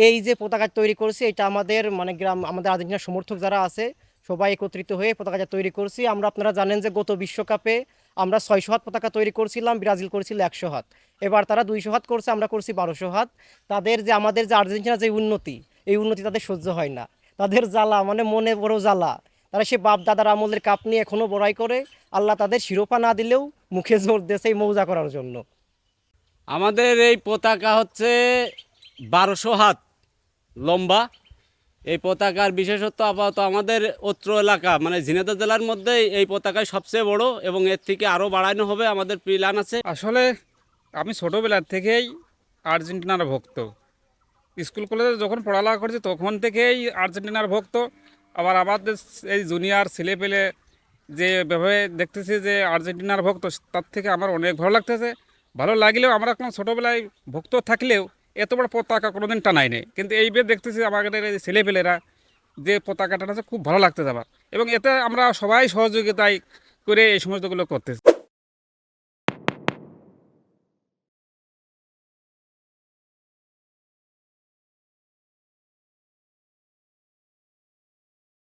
এই যে পতাকা তৈরি করছি এটা আমাদের মানে আমাদের আর্জেন্টিনার সমর্থক যারা আছে সবাই একত্রিত হয়ে পতাকাটা তৈরি করছি। আপনারা জানেন যে গত বিশ্বকাপে আমরা 600 হাত পতাকা তৈরি করছিলাম, ব্রাজিল করছিল 100 হাত। এবার তারা 200 হাত করছে, আমরা করছি 1200 হাত। আমাদের যে আর্জেন্টিনার যে উন্নতি, এই উন্নতি তাদের সহ্য হয় না। তাদের জ্বালা মানে মনে বড় জ্বালা। তারা সে বাপ দাদার আমলের কাপ নিয়ে এখনো বড়াই করে। আল্লাহ তাদের শিরোপা না দিলেও মুখে জোর দেশে এই মৌজা করার জন্য। আমাদের এই পতাকা হচ্ছে 1200 হাত লম্বা। এই পতাকার বিশেষত্ব আপাতত আমাদের অত্র এলাকা মানে ঝিনাইদহ জেলার মধ্যে এই পতাকায় সবচেয়ে বড়, এবং এর থেকে আরও বাড়ানো হবে, আমাদের প্ল্যান আছে। আসলে আমি ছোটোবেলার থেকেই আর্জেন্টিনার ভক্ত। স্কুল কলেজে যখন পড়ালেখা করছি তখন থেকেই আর্জেন্টিনার ভক্ত। আবার আমাদের এই জুনিয়র ছেলেপেলে যেভাবে দেখতেছি যে আর্জেন্টিনার ভক্ত, তার থেকে আমার অনেক ভালো লাগতেছে। ভালো লাগলেও আমরা কোনো ছোটোবেলায় ভক্ত থাকলেও এত বড় পতাকা কোনোদিন টানাই নেই, কিন্তু এইবার দেখতেছি আমাদের এই ছেলেপেলেরা যে পতাকা টানাচ্ছে খুব ভালো লাগতেছে আমার, এবং এতে আমরা সবাই সহযোগিতায় করে এই সমস্তগুলো করতেছি।